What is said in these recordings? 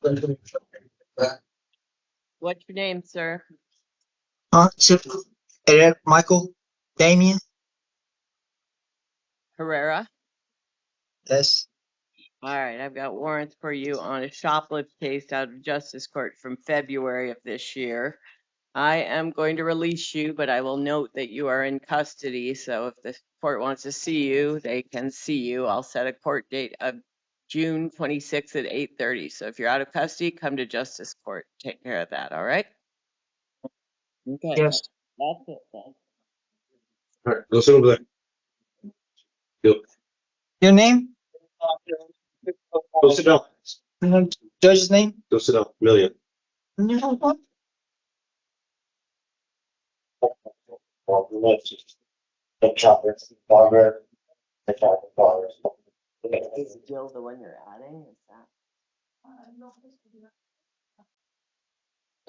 What's your name, sir? Eric Michael Damien. Herrera? Yes. All right, I've got warrants for you on a shoplift case out of Justice Court from February of this year. I am going to release you, but I will note that you are in custody. So if the court wants to see you, they can see you. I'll set a court date of June 26th at 8:30. So if you're out of custody, come to Justice Court. Take care of that. All right? Okay. Yes. That's it then. All right, go sit over there. Your name? Go sit down. Judge's name? Go sit down. Million. No, what? Is Jill the one you're adding? Is that?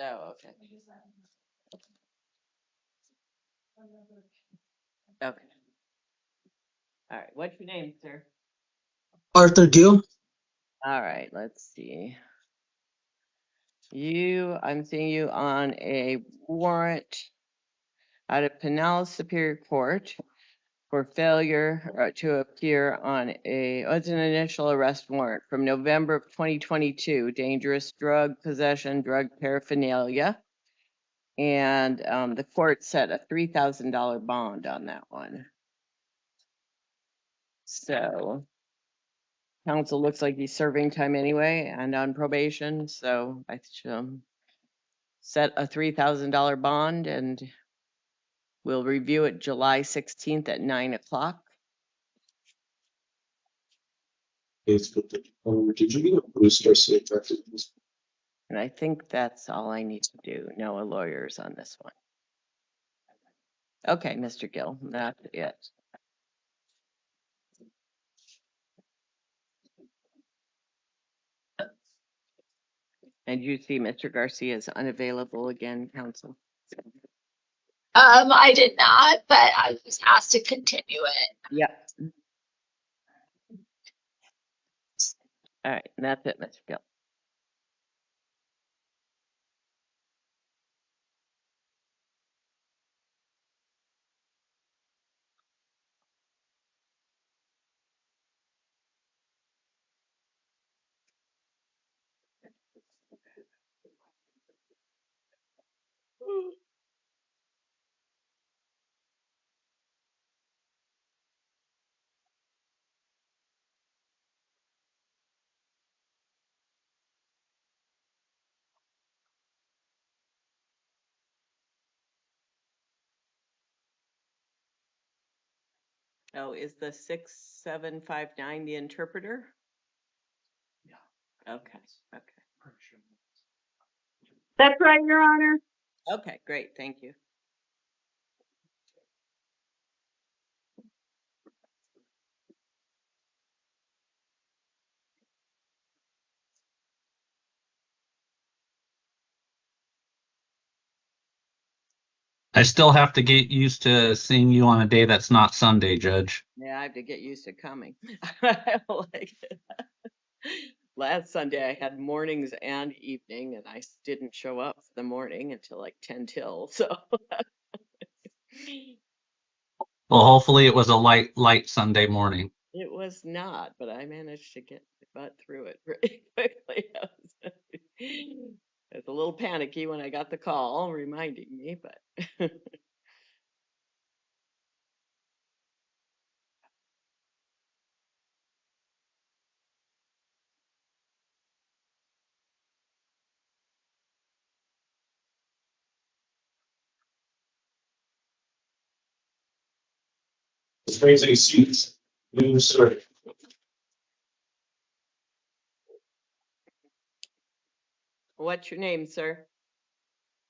Oh, okay. Okay. All right. What's your name, sir? Arthur Gill. All right. Let's see. I'm seeing you on a warrant out of Pinellas Superior Court for failure to appear on it's an initial arrest warrant from November of 2022, dangerous drug possession, drug paraphernalia. And the court set a $3,000 bond on that one. So counsel looks like he's serving time anyway and on probation. So I set a $3,000 bond and we'll review it July 16th at 9 o'clock. Did you get a booster sleep after this? And I think that's all I need to do. No lawyers on this one. Okay, Mr. Gill, that's it. And you see Mr. Garcia is unavailable again, counsel? I did not, but I was asked to continue it. Yep. All right, and that's it, Mr. Gill. Oh, is the 6759 the interpreter? Yeah. Okay. Okay. That's right, Your Honor. Okay, great. Thank you. I still have to get used to seeing you on a day that's not Sunday, Judge. Yeah, I have to get used to coming. I like it. Last Sunday I had mornings and evening, and I didn't show up for the morning until like 10 till. So Well, hopefully it was a light Sunday morning. it was not, but I managed to get my butt through it pretty quickly. I was a little panicky when I got the call reminding me, but Let's raise any seats. You, sir. what's your name, sir?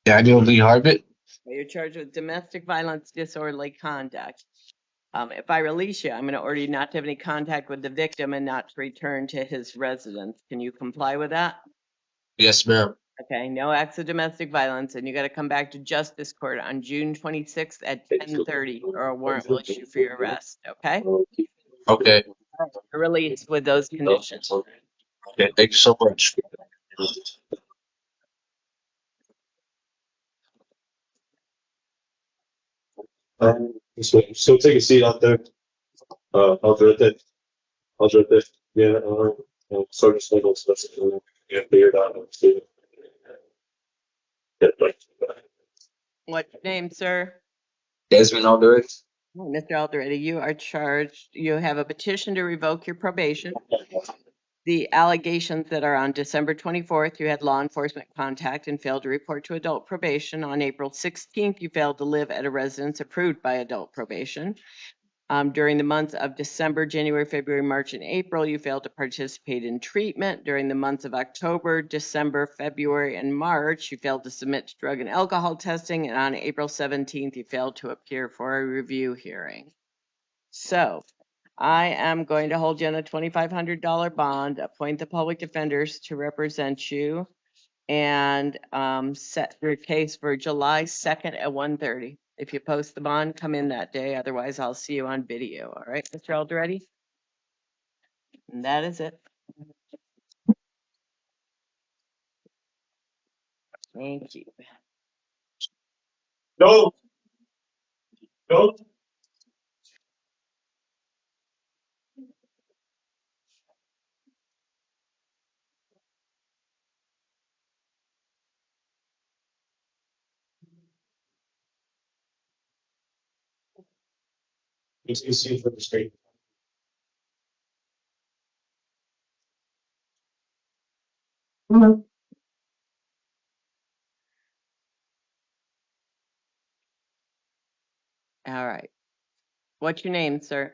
Daniel Lee Harbit. You're charged with domestic violence, disorderly conduct. If I release you, I'm going to order you not to have any contact with the victim and not to return to his residence. Can you comply with that? Yes, ma'am. Okay, no acts of domestic violence, and you got to come back to Justice Court on June 26th at 10:30, or a warrant will issue for your arrest. Okay? Okay. You're released with those conditions. Okay. Thank you so much. So take a seat out there. I'll do it. I'll do it. Yeah. Sergeant Sniggles. That's it. Yeah, figured out. Yeah, like, What's your name, sir? Desmond Alderich. Mr. Alderete, you are charged. You have a petition to revoke your probation. The allegations that are on December 24th, you had law enforcement contact and failed to report to adult probation. On April 16th, you failed to live at a residence approved by adult probation. During the months of December, January, February, March, and April, you failed to participate in treatment. During the months of October, December, February, and March, you failed to submit to drug and alcohol testing. And on April 17th, you failed to appear for a review hearing. So I am going to hold you on a $2,500 bond, appoint the public defenders to represent you, and set your case for July 2nd at 1:30. If you post the bond, come in that day. Otherwise, I'll see you on video. All right, Mr. Alderete? And that is it. Thank you. Go. Go. You see it from the street. All right. What's your name, sir?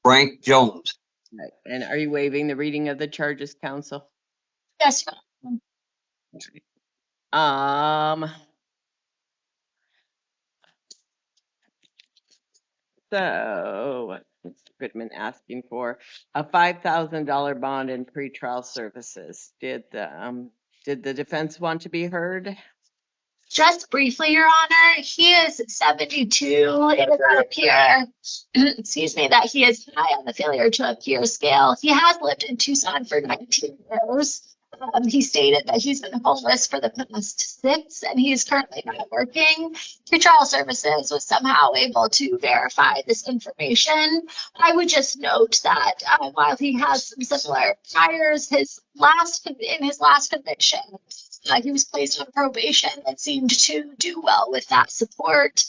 Frank Jones. Right. And are you waiving the reading of the charges, counsel? Yes. So what's Goodman asking for? A $5,000 bond in pretrial services. Did the defense want to be heard? Just briefly, Your Honor, he is 72. It does not appear, excuse me, that he is high on the failure to appear scale. He has lived in Tucson for 19 years. He stated that he's been homeless for the past 6, and he is currently not working. Pretrial Services was somehow able to verify this information. I would just note that while he has some similar priors, in his last conviction, he was placed on probation and seemed to do well with that support.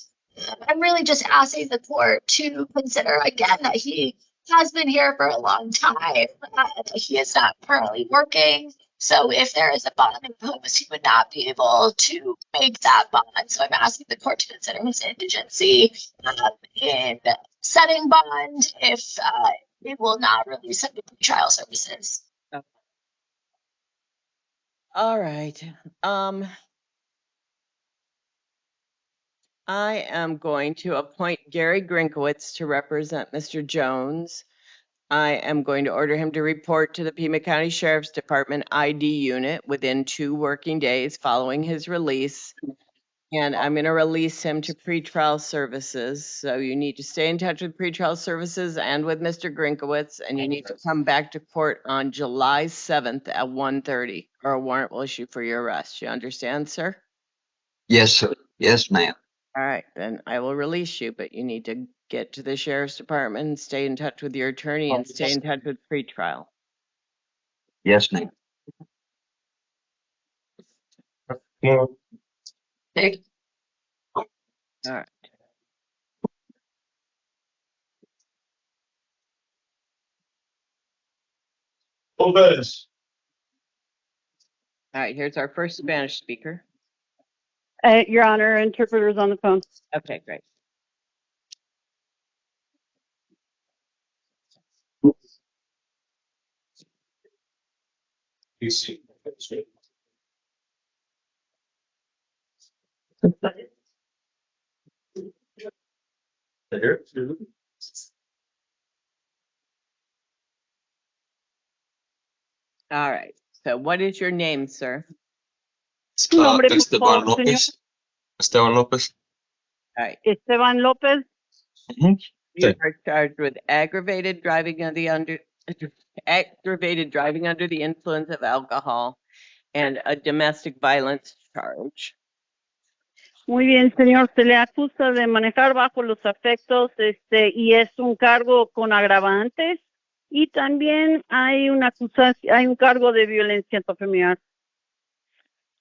I'm really just asking the court to consider again that he has been here for a long time. He is not currently working. So if there is a bond imposed, he would not be able to make that bond. So I'm asking the court to consider his indigency in setting bond if it will not release him to pretrial services. All right. I am going to appoint Gary Grinkowitz to represent Mr. Jones. I am going to order him to report to the Pima County Sheriff's Department ID unit within 2 working days following his release. And I'm going to release him to pretrial services. So you need to stay in touch with pretrial services and with Mr. Grinkowitz, and you need to come back to court on July 7th at 1:30, or a warrant will issue for your arrest. You understand, sir? Yes, sir. Yes, ma'am. All right, then I will release you, but you need to get to the sheriff's department and stay in touch with your attorney and stay in touch with pretrial. Yes, ma'am. Thank All right. Lopez. All right, here's our first Spanish speaker. Your Honor, interpreter's on the phone. Okay, great. You see. Here. All right. So what is your name, sir? Nombre, por Esteban favor, señor. Lopez. Esteban Lopez. All right. Esteban Lopez. You are charged with aggravated driving aggravated driving under the influence of alcohol, and a domestic violence charge. Muy bien, señor. Se le acusa de manejar bajo los afectos, y es un cargo con agravantes. Y también hay un cargo de violencia intrafamiliar.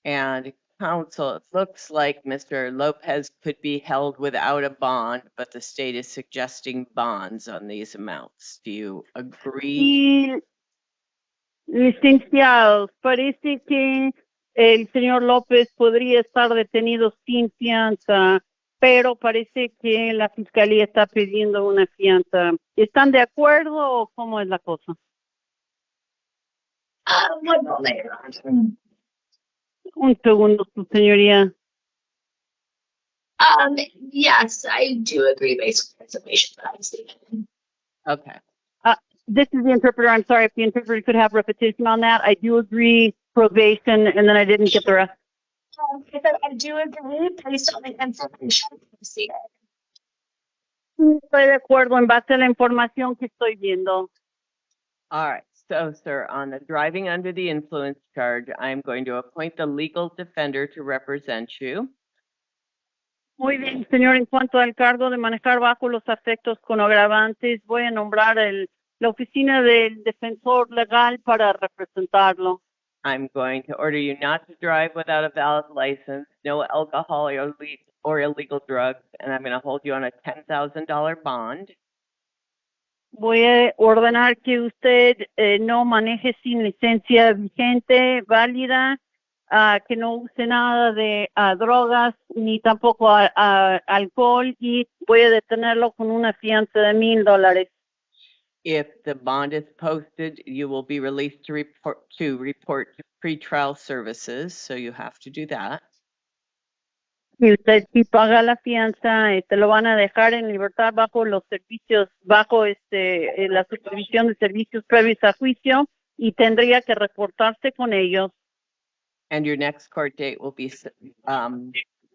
And counsel, it looks like Mr. Lopez could be held without a bond, but the state is suggesting bonds on these amounts. Do you agree? Y, licenciados, parece que el señor López podría estar detenido sin fianza, pero parece que la fiscalía está pidiendo una fianza. ¿Están de acuerdo o cómo es la cosa? One moment, Your Honor. Un segundo, su señoría. Yes, I do agree based on the information that I'm seeing. Okay. This is the interpreter. I'm sorry if the interpreter could have repetition on that. I do agree probation, and then I didn't get the rest. I do agree based on the information I'm seeing. Estoy de acuerdo en base a la información que estoy viendo. All right. So, sir, on the driving under the influence charge, I'm going to appoint the legal defender to represent you. Muy bien, señor. En cuanto al cargo de manejar bajo los afectos con agravantes, voy a nombrar la oficina del defensor legal para representarlo. I'm going to order you not to drive without a valid license, no alcohol or illegal drugs, and I'm going to hold you on a $10,000 bond. Voy a ordenar que usted no maneje sin licencia vigente, válida, que no use nada de drogas ni tampoco alcohol, y voy a detenerlo con una fianza de $1,000. If the bond is posted, you will be released to report to pretrial services, so you have to do that. Y usted si paga la fianza, te lo van a dejar en libertad bajo los servicios, bajo la supervisión de servicios previos a juicio, y tendría que reportarse con ellos. And your next court date will be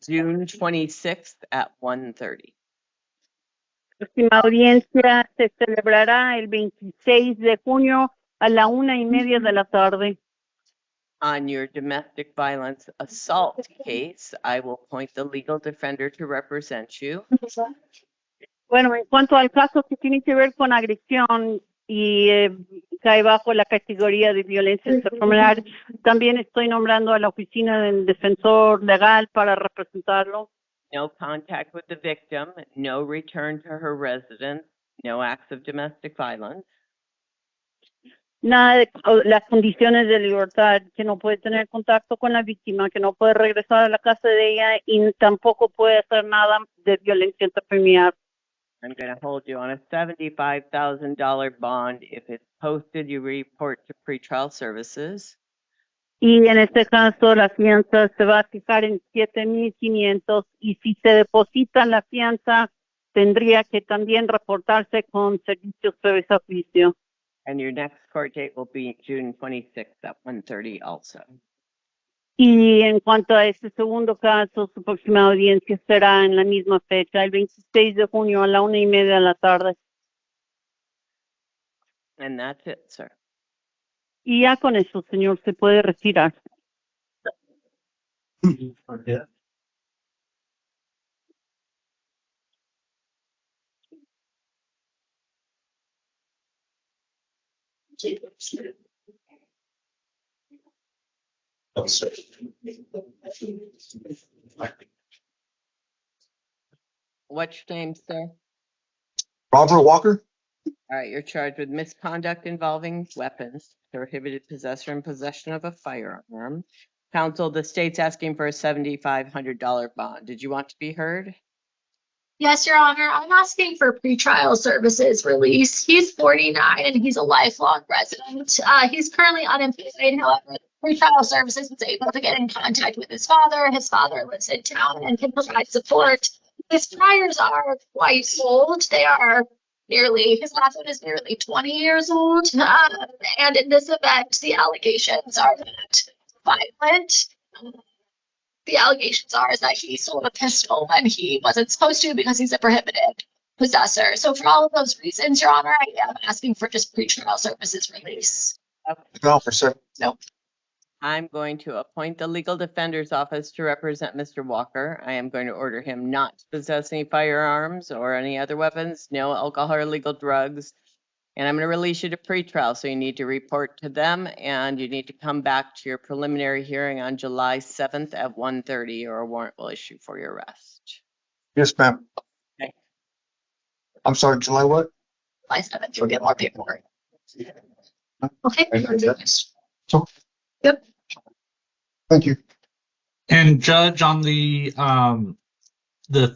June 26th at 1:30. La próxima audiencia se celebrará el 26 de junio a la 1:30 de la tarde. On your domestic violence assault case, I will appoint the legal defender to represent you. Bueno, en cuanto al caso que tiene que ver con agresión y cae bajo la categoría de violencia intrafamiliar, también estoy nombrando a la oficina del defensor legal para representarlo. No contact with the victim, no return to her residence, no acts of domestic violence. Nada de las condiciones de libertad, que no puede tener contacto con la víctima, que no puede regresar a la casa de ella y tampoco puede hacer nada de violencia intrafamiliar. I'm going to hold you on a $75,000 bond. If it's posted, you report to pretrial services. Y en este caso la fianza se va a fijar en 7,500, y si se deposita la fianza tendría que también reportarse con servicios previos a juicio. And your next court date will be June 26th at 1:30 also. Y en cuanto a este segundo caso, su próxima audiencia será en la misma fecha, el 26 de junio a la 1:30 de la tarde. And that's it, sir. Y ya con eso, señor, se puede retirar. Yeah. Oh, sorry. What's your name, sir? Robert Walker? All right, you're charged with misconduct involving weapons, prohibited possession and possession of a firearm. Counsel, the state's asking for a $7,500 bond. Did you want to be heard? Yes, Your Honor. I'm asking for pretrial services release. He's 49 and he's a lifelong resident. He's currently unemployed. However, pretrial services was able to get in contact with his father. His father lives in town and can provide support. His priors are quite old. They are his last one is nearly 20 years old. And in this event, the allegations are that violent. The allegations are is that he sold a pistol when he wasn't supposed to because he's a prohibited possessor. So for all of those reasons, Your Honor, I am asking for just pretrial services release. No, for sure. I'm going to appoint the legal defender's office to represent Mr. Walker. I am going to order him not to possess any firearms or any other weapons, no alcohol or illegal drugs. And I'm going to release you to pretrial, so you need to report to them and you need to come back to your preliminary hearing on July 7th at 1:30 or a warrant will issue for your arrest. Yes, ma'am. Okay. I'm sorry, July what? July 7th, you'll get more paperwork. Okay. So, Yep. thank you. And Judge, on the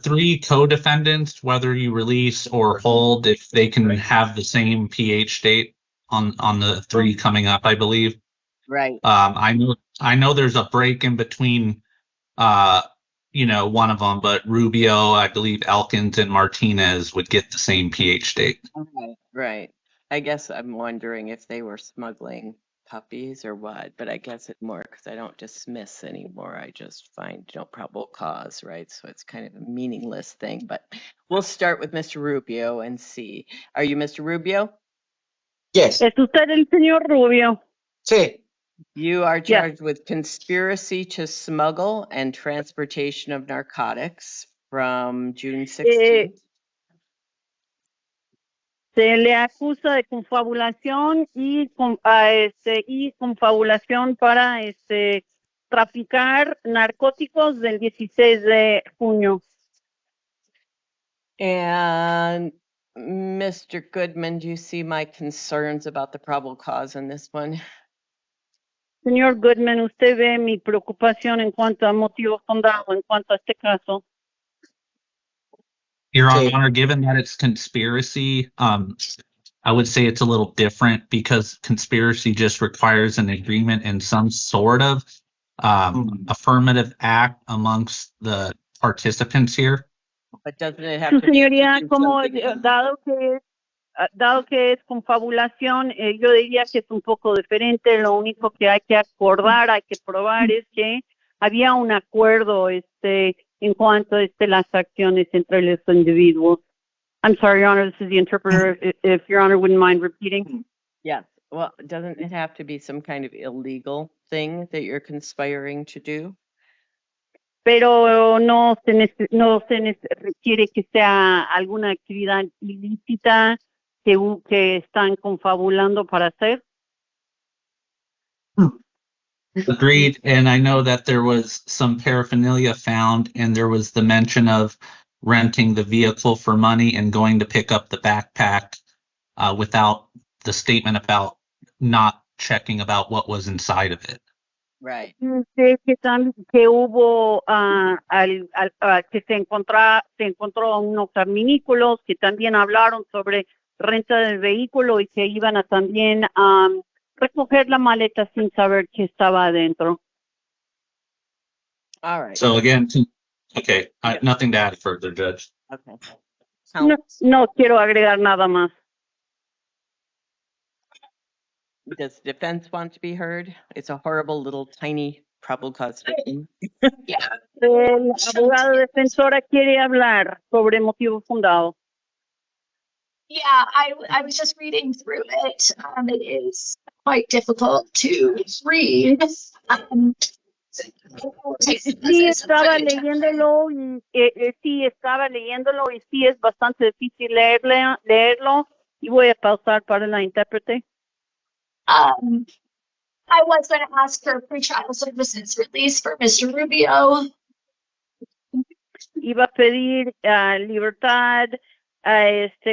three co-defendants, whether you release or hold, if they can have the same PH date on the three coming up, I believe. Right. I know there's a break in between, one of them, but Rubio, I believe Elkins and Martinez would get the same PH date. Okay. Right. I guess I'm wondering if they were smuggling puppies or what, but I guess it more because I don't dismiss anymore. I just find no probable cause, right? So it's kind of a meaningless thing, but we'll start with Mr. Rubio and see. Are you Mr. Rubio? Yes. ¿Es usted el señor Rubio? Sí. You are Yes. charged with conspiracy to smuggle and transportation of narcotics from June 16th. Se le acusa de confabulación y confabulación para traficar narcóticos del 16 de junio. And Mr. Goodman, do you see my concerns about the probable cause in this one? Señor Goodman, ¿usted ve mi preocupación en cuanto a motivo fundado en cuanto a este caso? Your Sí. Honor, given that it's conspiracy, I would say it's a little different because conspiracy just requires an agreement and some sort of affirmative act amongst the participants here. But doesn't it have Su to be señoría, do como something? dado que es confabulación, yo diría que es un poco diferente. Lo único que hay que acordar, hay que probar es que había un acuerdo en cuanto a las acciones entre los individuos. I'm sorry, Your Honor, this is the interpreter. If Your Honor wouldn't mind repeating. Yes. Well, doesn't it have to be some kind of illegal thing that you're conspiring to do? Pero no se requiere que sea alguna actividad ilícita que están confabulando para hacer. Agreed. And I know that there was some paraphernalia found, and there was the mention of renting the vehicle for money and going to pick up the backpack without the statement about not checking about what was inside of it. Right. Que hubo que se encontró unos arminículos que también hablaron sobre renta del vehículo y que iban a también recoger la maleta sin saber qué estaba adentro. All right. So again, okay, nothing to add further, Judge. Okay. No quiero agregar nada más. Does defense want to be heard? It's a horrible little tiny probable cause statement. Yeah. El abogado defensora quiere hablar sobre motivo fundado. Yeah, I was just reading through it. It is quite difficult to read. Sí, estaba leyéndolo y sí es bastante difícil leerlo y voy a pausar para la intérprete. I was going to ask for pretrial services release for Mr. Rubio. Iba a pedir libertad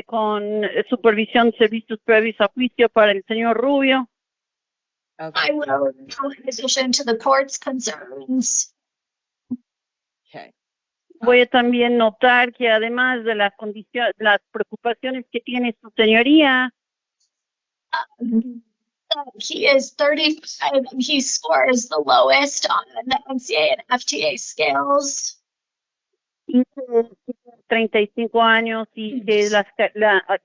con supervisión de servicios previos a juicio para el señor Rubio. Okay. I will, in addition to the court's concerns. Okay. Voy a también notar que además de las preocupaciones que tiene su señoría, He is 35. He scores the lowest on the NCAA and FTA scales. tiene 35 años y que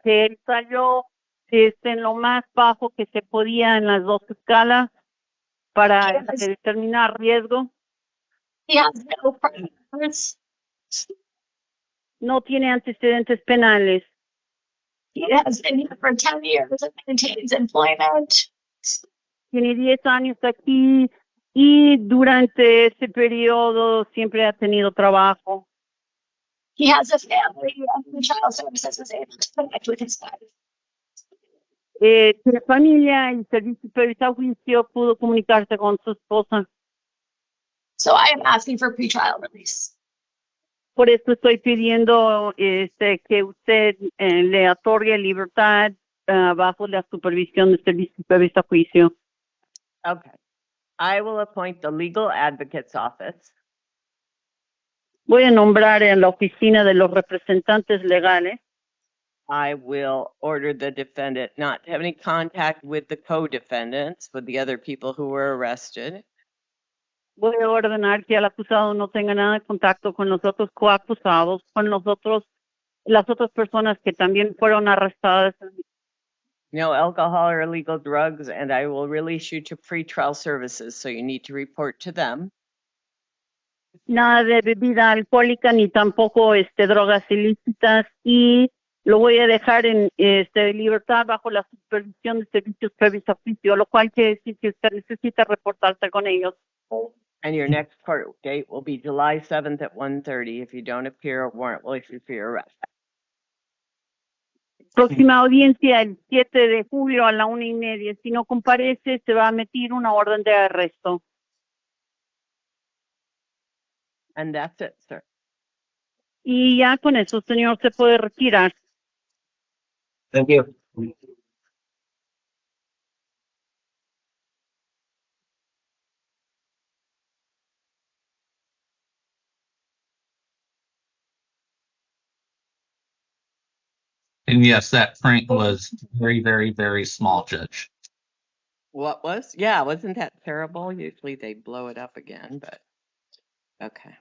que él salió en lo más bajo que se podía en las dos escalas para determinar riesgo. He has no problems. No tiene antecedentes penales. He has been here for 10 years and maintains employment. Tiene 10 años aquí y durante ese periodo siempre ha tenido trabajo. He has a family and child services was able to connect with his wife. Tiene familia y el servicio de supervisa a juicio pudo comunicarse con su esposa. So I am asking for pretrial release. Por eso estoy pidiendo que usted le otorgue libertad bajo la supervisión del servicio de supervisa a juicio. Okay. I will appoint the legal advocate's office. Voy a nombrar en la oficina de los representantes legales. I will order the defendant not to have any contact with the co-defendants, with the other people who were arrested. Voy a ordenar que el acusado no tenga nada de contacto con los otros coacusados, con las otras personas que también fueron arrestadas. No alcohol or illegal drugs, and I will release you to pretrial services, so you need to report to them. Nada de bebida alcohólica ni tampoco drogas ilícitas, y lo voy a dejar en libertad bajo la supervisión de servicios previos a juicio, lo cual quiere decir que usted necesita reportarse con ellos. And your next court date will be July 7th at 1:30. If you don't appear, a warrant will issue for your arrest. Próxima audiencia el 7 de julio a la 1:30. Si no comparece, se va a emitir una orden de arresto. And that's it, sir. Y ya con eso, señor, se puede retirar. Thank you. And yes, that print was very, very, very small, Judge. What was? Yeah, wasn't that terrible? Usually they blow it up again, but okay.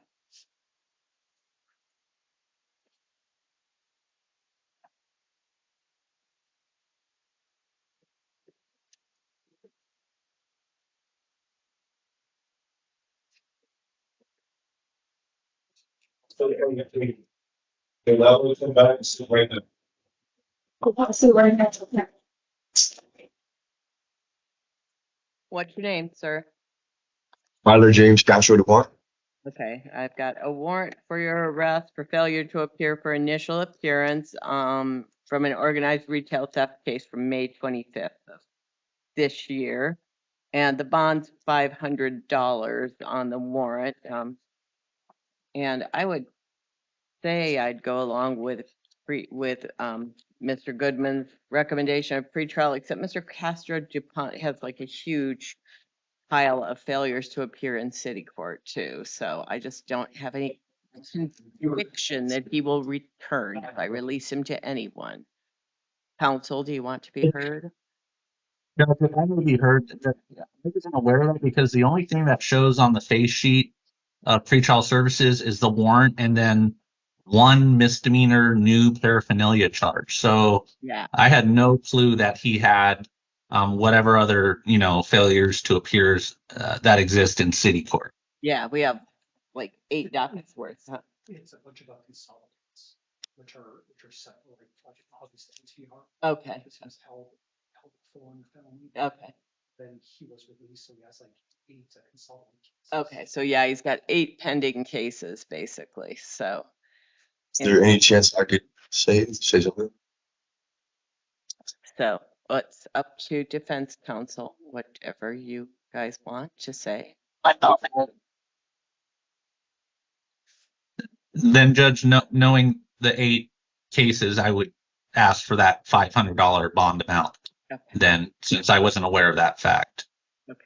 Okay, now we'll come back and see right now. What's your name, sir? Tyler James, Joshua DeWant. Okay, I've got a warrant for your arrest for failure to appear for initial appearance from an organized retail theft case from May 25th of this year. And the bond's $500 on the warrant. And I would say I'd go along with Mr. Goodman's recommendation of pretrial, except Mr. Castro DuPont has like a huge pile of failures to appear in city court too. So I just don't have any conviction that he will return if I release him to anyone. Counsel, do you want to be heard? Judge, if I may be heard, I wasn't aware of that because the only thing that shows on the face sheet of pretrial services is the warrant and then one misdemeanor new paraphernalia charge. So Yeah. I had no clue that he had whatever other, failures to appears that exist in city court. Yeah, we have like 8 dockets worth. Huh? It's a bunch of consolidates, which are set like August NTR. Okay. This was held before in the film. Okay. Then he was released, so he has like 8 consolidated cases. Okay. So yeah, he's got 8 pending cases basically. So. Is there any chance I could say something? So it's up to defense counsel, whatever you guys want to say. Then, Judge, knowing the 8 cases, I would ask for that $500 bond amount. Okay. Then, since I wasn't aware of that fact. Okay.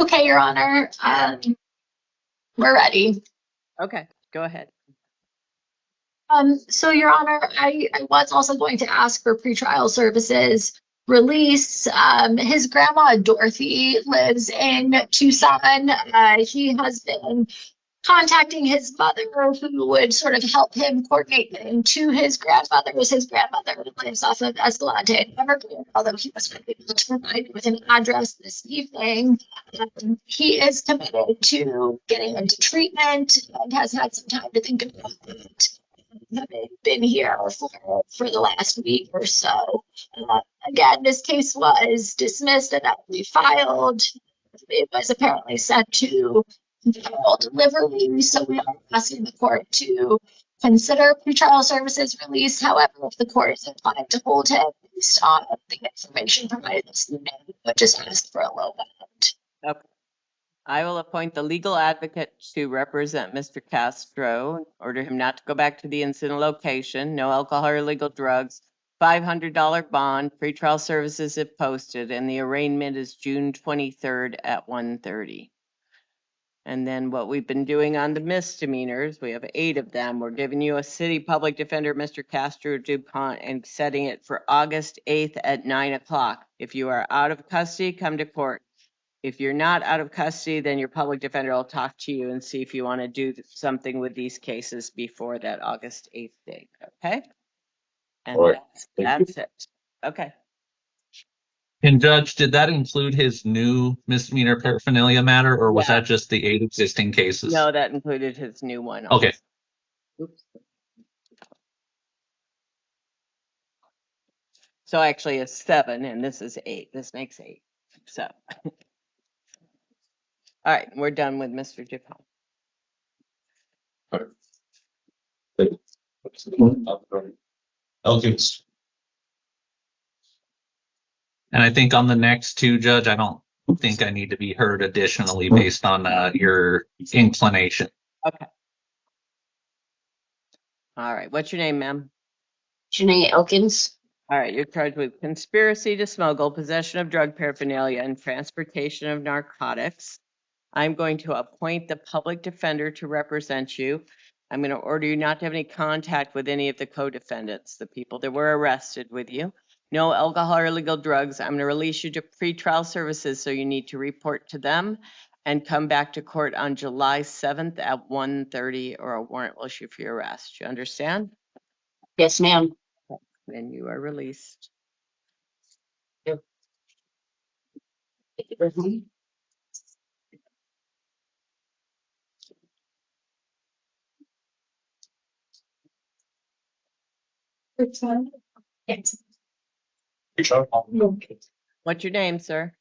Okay, Your Honor. We're ready. Okay, go ahead. So, Your Honor, I was also going to ask for pretrial services release. His grandma, Dorothy, lives in Tucson. He has been contacting his mother, who would sort of help him coordinate him to his grandmother's. His grandmother lives off of Escalante and Evergreen, although he was able to provide with an address this evening. He is committed to getting into treatment and has had some time to think about it. Having been here for the last week or so. Again, this case was dismissed and not refiled. It was apparently sent to federal delivery, so we are asking the court to consider pretrial services release. However, if the court is inclined to hold him based on the information provided this evening, we would just ask for a low bond. Okay. I will appoint the legal advocate to represent Mr. Castro, order him not to go back to the incident location, no alcohol or illegal drugs, $500 bond, pretrial services if posted, and the arraignment is June 23rd at 1:30. And then what we've been doing on the misdemeanors, we have 8 of them. We're giving you a city public defender, Mr. Castro DuPont, and setting it for August 8th at 9 o'clock. If you are out of custody, come to court. If you're not out of custody, then your public defender will talk to you and see if you want to do something with these cases before that August 8th date, okay? And All right. that's it. Okay. And Judge, did that include his new misdemeanor paraphernalia matter, or was Yeah. that just the 8 existing cases? No, that included his new one. Okay. Oops. So actually it's 7 and this is 8. This makes 8. So. All right, we're done with Mr. Dupont. All right. Thank you. Elkins. And I think on the next 2, Judge, I don't think I need to be heard additionally based on your inclination. Okay. All right, what's your name, ma'am? Janae Elkins. All right, you're charged with conspiracy to smuggle, possession of drug paraphernalia, and transportation of narcotics. I'm going to appoint the public defender to represent you. I'm going to order you not to have any contact with any of the co-defendants, the people that were arrested with you. No alcohol or illegal drugs. I'm going to release you to pretrial services, so you need to report to them and come back to court on July 7th at 1:30, or a warrant will issue for your arrest. You understand? Yes, ma'am. Then you are released. Yes. What's your name, sir?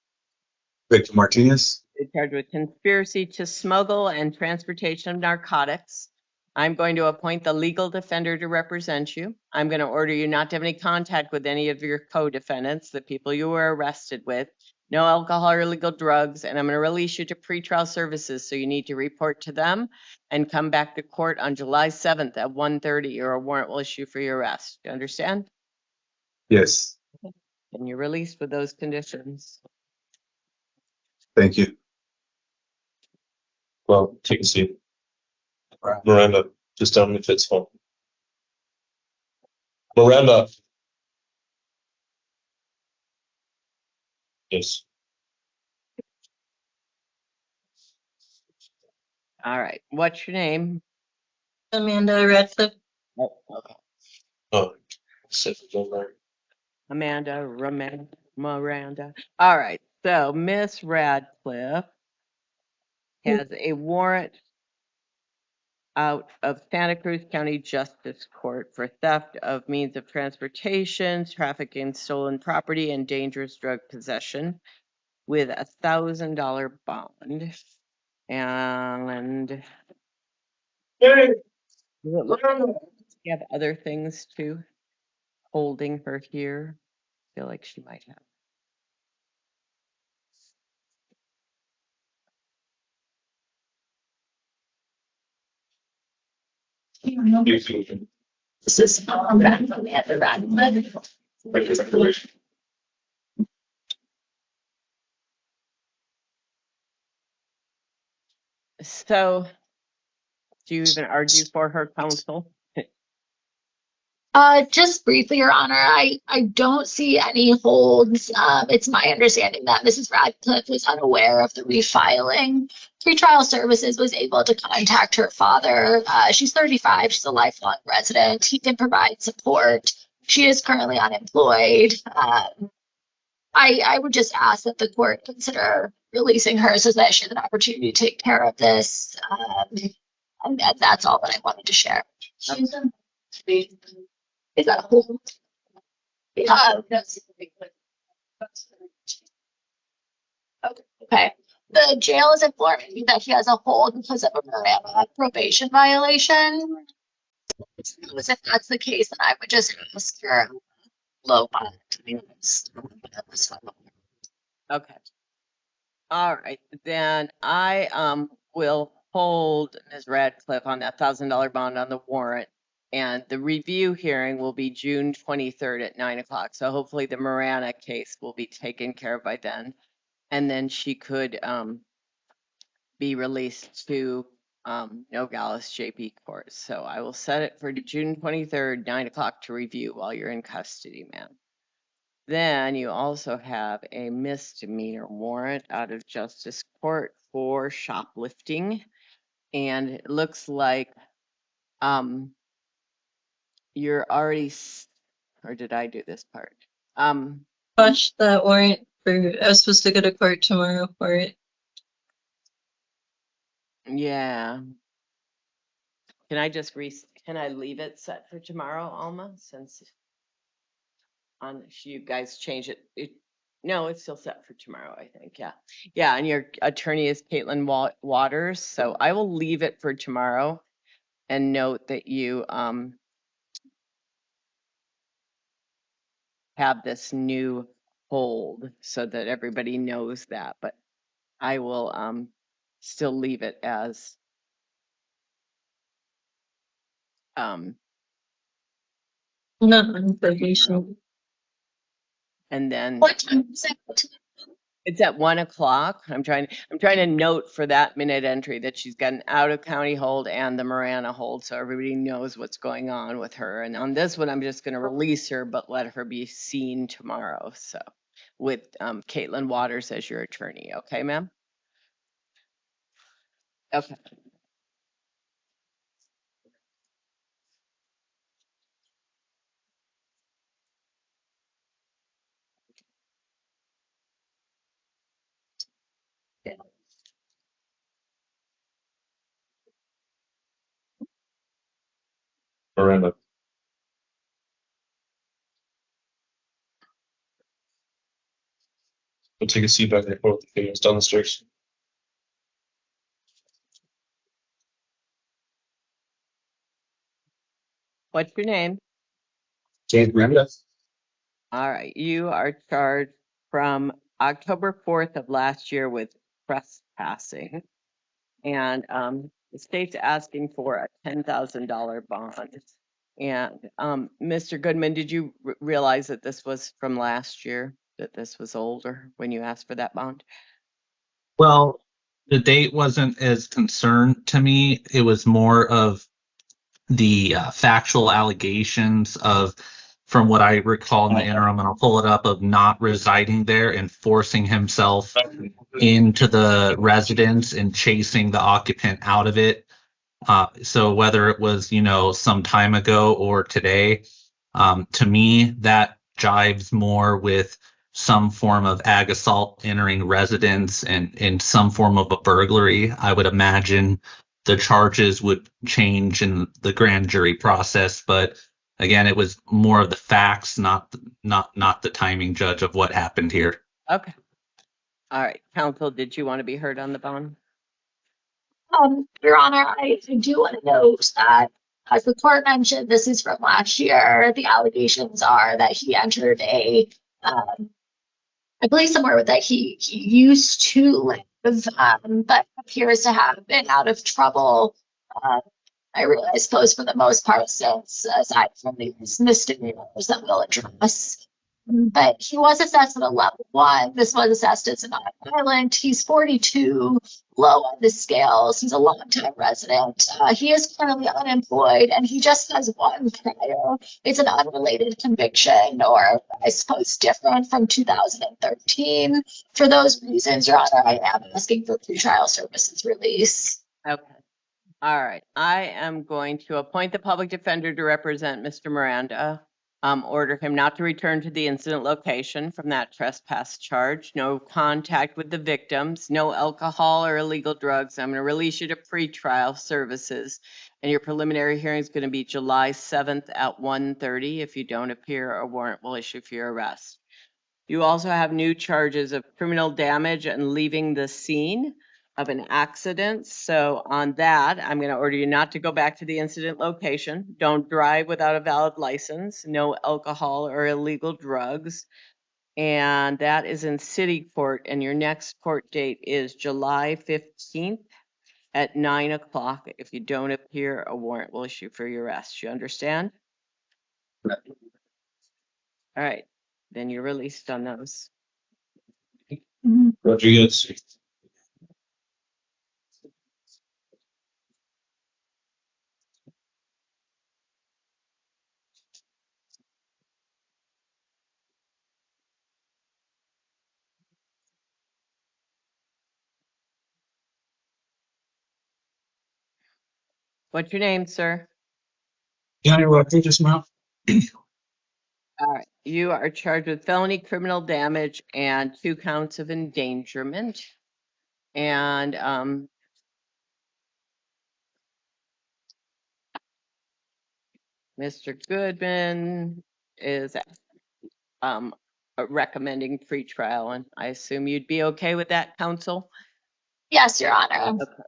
Victor Martinez. You're charged with conspiracy to smuggle and transportation of narcotics. I'm going to appoint the legal defender to represent you. I'm going to order you not to have any contact with any of your co-defendants, the people you were arrested with. No alcohol or illegal drugs, and I'm going to release you to pretrial services, so you need to report to them and come back to court on July 7th at 1:30, or a warrant will issue for your arrest. You understand? Yes. And you're released with those conditions. Thank you. Well, take a seat. Miranda, just tell me if it's home. Miranda. Yes. All right. What's your name? Amanda Radcliffe. Oh, okay. Oh, sit down there. Amanda, Miranda. All right. So Miss Radcliffe has a warrant out of Santa Cruz County Justice Court for theft of means of transportation, trafficking stolen property, and dangerous drug possession with $1,000 bond. And does it look like you have other things too holding her here? I feel like she might have. This is Amanda Radcliffe. So, do you even argue for her, counsel? Just briefly, Your Honor, I don't see any holds. It's my understanding that Mrs. Radcliffe was unaware of the refiling. Pretrial Services was able to contact her father. She's 35. She's a lifelong resident. He can provide support. She is currently unemployed. I would just ask that the court consider releasing her so that she has an opportunity to take care of this. And that's all that I wanted to share. Is that a hold? Okay. The jail is informing me that she has a hold because of a probation violation. So if that's the case, then I would just ask her low bond to be honest. Okay. All right, then I will hold Ms. Radcliffe on that $1,000 bond on the warrant, and the review hearing will be June 23rd at 9 o'clock. So hopefully the Marana case will be taken care of by then, and then she could be released to Nogales JP Court. So I will set it for June 23rd, 9 o'clock to review while you're in custody, ma'am. Then you also have a misdemeanor warrant out of Justice Court for shoplifting. And it looks like you're already, or did I do this part? Watch that warrant for, I was supposed to go to court tomorrow for it. Yeah. Can I just can I leave it set for tomorrow, Alma, since you guys change it? No, it's still set for tomorrow, I think. Yeah. Yeah. And your attorney is Caitlin Waters. So I will leave it for tomorrow and note that you have this new hold so that everybody knows that. But I will still leave it as Not on probation. and then What time is it? it's at 1 o'clock. I'm trying to note for that minute entry that she's got an out of county hold and the Marana hold, so everybody knows what's going on with her. And on this one, I'm just going to release her, but let her be seen tomorrow. So with Caitlin Waters as your attorney. Okay, ma'am? Okay. Miranda. We'll take a seat back there for the videos down the stairs. What's your name? James Miranda. All right. You are charged from October 4th of last year with trespassing. And the state's asking for a $10,000 bond. And Mr. Goodman, did you realize that this was from last year, that this was older when you asked for that bond? Well, the date wasn't as concerned to me. It was more of the factual allegations of, from what I recall in the interim, and I'll pull it up, of not residing there and forcing himself into the residence and chasing the occupant out of it. So whether it was, some time ago or today, to me, that jives more with some form of ag assault entering residence and in some form of a burglary. I would imagine the charges would change in the grand jury process, but again, it was more of the facts, not the timing, Judge, of what happened here. Okay. All right. Counsel, did you want to be heard on the bond? Your Honor, I do want to note that, as the court mentioned, this is from last year. The allegations are that he entered I believe somewhere that he used to live, but appears to have been out of trouble. I suppose for the most part, since aside from these misdemeanors that we'll address. but he was assessed at a level 1. This was assessed as non-violent. He's 42, low on the scales. He's a longtime resident. He is currently unemployed, and he just has one prior. It's an unrelated conviction, or I suppose different, from 2013. For those reasons, Your Honor, I am asking for pretrial services release. Okay. All right. I am going to appoint the public defender to represent Mr. Miranda. Order him not to return to the incident location from that trespass charge. No contact with the victims, no alcohol or illegal drugs. I'm going to release you to pretrial services. And your preliminary hearing is going to be July 7th at 1:30. If you don't appear, a warrant will issue for your arrest. You also have new charges of criminal damage and leaving the scene of an accident. So on that, I'm going to order you not to go back to the incident location. Don't drive without a valid license, no alcohol or illegal drugs. And that is in city court. And your next court date is July 15th at 9 o'clock. If you don't appear, a warrant will issue for your arrest. You understand? All right. Then you're released on those. Rodriguez. What's your name, sir? Johnny Rodriguez, ma'am. All right. You are charged with felony criminal damage and 2 counts of endangerment. And Mr. Goodman is recommending pretrial, and I assume you'd be okay with that, counsel? Yes, Your Honor. Okay.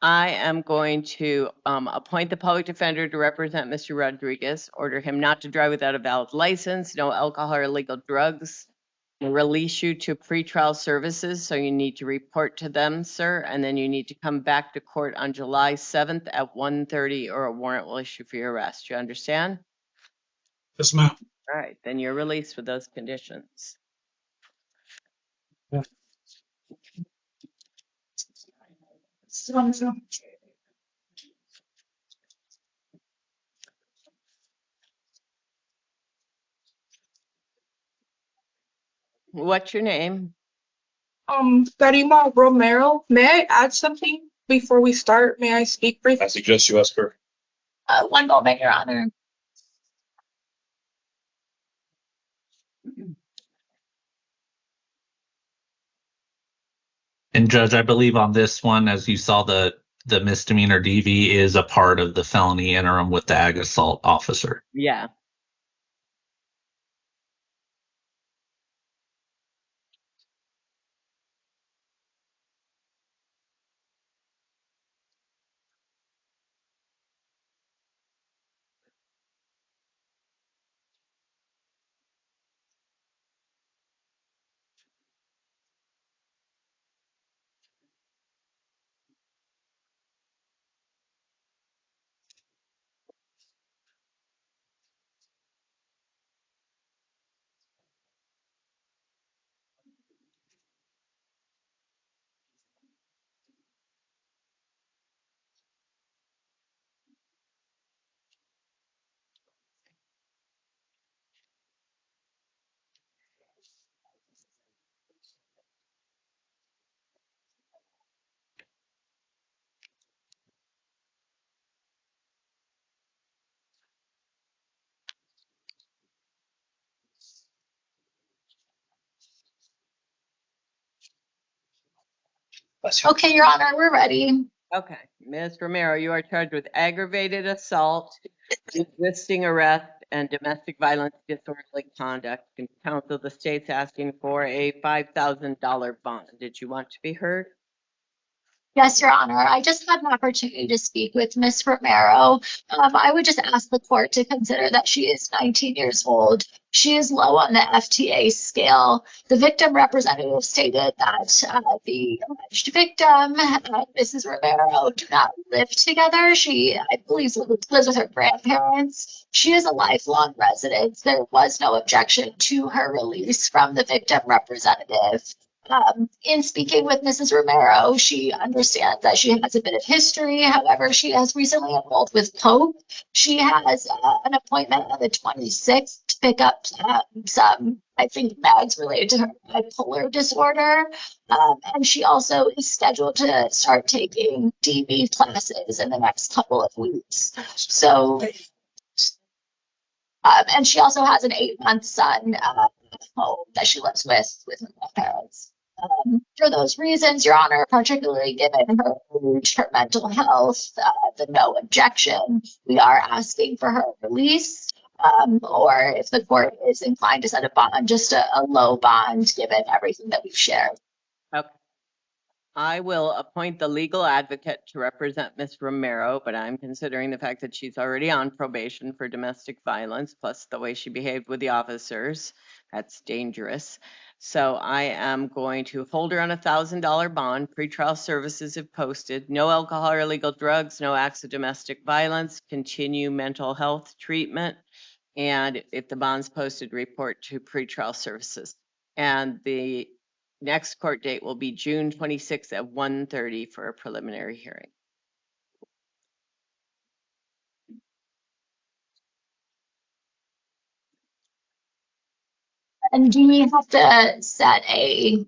I am going to appoint the public defender to represent Mr. Rodriguez, order him not to drive without a valid license, no alcohol or illegal drugs, and release you to pretrial services. So you need to report to them, sir, and then you need to come back to court on July 7th at 1:30, or a warrant will issue for your arrest. You understand? Yes, ma'am. All right, then you're released with those conditions. Yeah. What's your name? Karima Romero. May I add something before we start? May I speak briefly? I suggest you ask her. One moment, Your Honor. And Judge, I believe on this one, as you saw, the misdemeanor DV is a part of the felony interim with the ag assault officer. Yeah. Okay, Your Honor, we're ready. Okay, Ms. Romero, you are charged with aggravated assault, resisting arrest, and domestic violence disorderly conduct. And counsel, the state's asking for a $5,000 bond. Did you want to be heard? Yes, Your Honor. I just had an opportunity to speak with Ms. Romero. I would just ask the court to consider that she is 19 years old. She is low on the FTA scale. The victim representative stated that the alleged victim, Mrs. Romero, do not live together. She, I believe, lives with her grandparents. She is a lifelong resident. There was no objection to her release from the victim representative. In speaking with Mrs. Romero, she understands that she has a bit of history. However, she has recently enrolled with Pope. She has an appointment on the 26th to pick up some, I think, meds related to her bipolar disorder. And she also is scheduled to start taking DV classes in the next couple of weeks. So, and she also has an 8-month son at home that she lives with her grandparents. For those reasons, Your Honor, particularly given her age, her mental health, the no objection, we are asking for her release, or if the court is inclined to set a bond, just a low bond, given everything that we've shared. Okay. I will appoint the legal advocate to represent Ms. Romero, but I'm considering the fact that she's already on probation for domestic violence, plus the way she behaved with the officers. That's dangerous. So I am going to hold her on $1,000 bond. Pretrial services have posted. No alcohol or illegal drugs, no acts of domestic violence, continue mental health treatment. And if the bond's posted, report to pretrial services. And the next court date will be June 26th at 1:30 for a preliminary hearing. And do we have to set a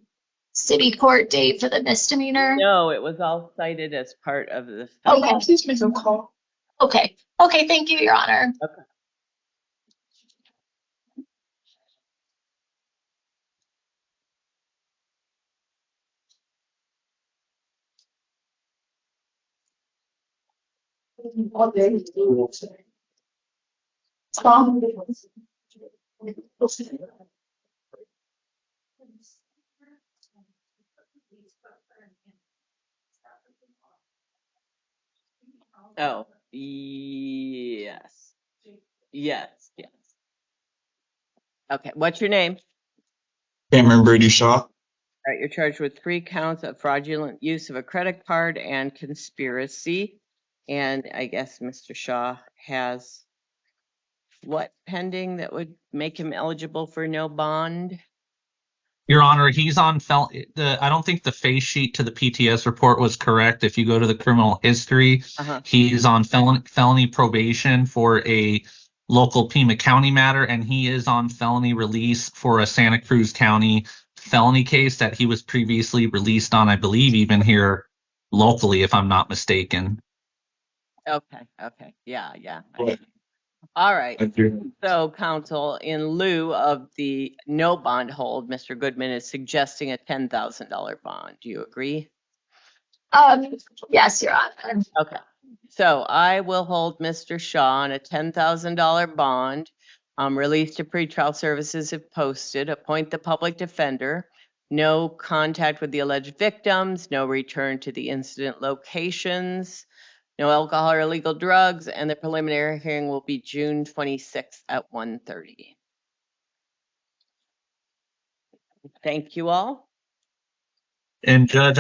city court date for the misdemeanor? No, it was all cited as part of the. Okay. Please make a call. Okay. Okay. Thank you, Your Honor. Okay. Oh, yes. Yes, yes. Okay, what's your name? Cameron Brady Shaw. All right, you're charged with 3 counts of fraudulent use of a credit card and conspiracy. And I guess Mr. Shaw has what pending that would make him eligible for no bond? Your Honor, he's on I don't think the face sheet to the PTS report was correct. If you go to the criminal history, he's on felony probation for a local Pima County matter, and he is on felony release for a Santa Cruz County felony case that he was previously released on, I believe, even here locally, if I'm not mistaken. Okay, yeah. All right. So, counsel, in lieu of the no bond hold, Mr. Goodman is suggesting a $10,000 bond. Do you agree? Yes, Your Honor. Okay. So I will hold Mr. Shaw on a $10,000 bond. Release to pretrial services if posted. Appoint the public defender. No contact with the alleged victims. No return to the incident locations. No alcohol or illegal drugs, and the preliminary hearing will be June 26th at 1:30. Thank you all. And Judge,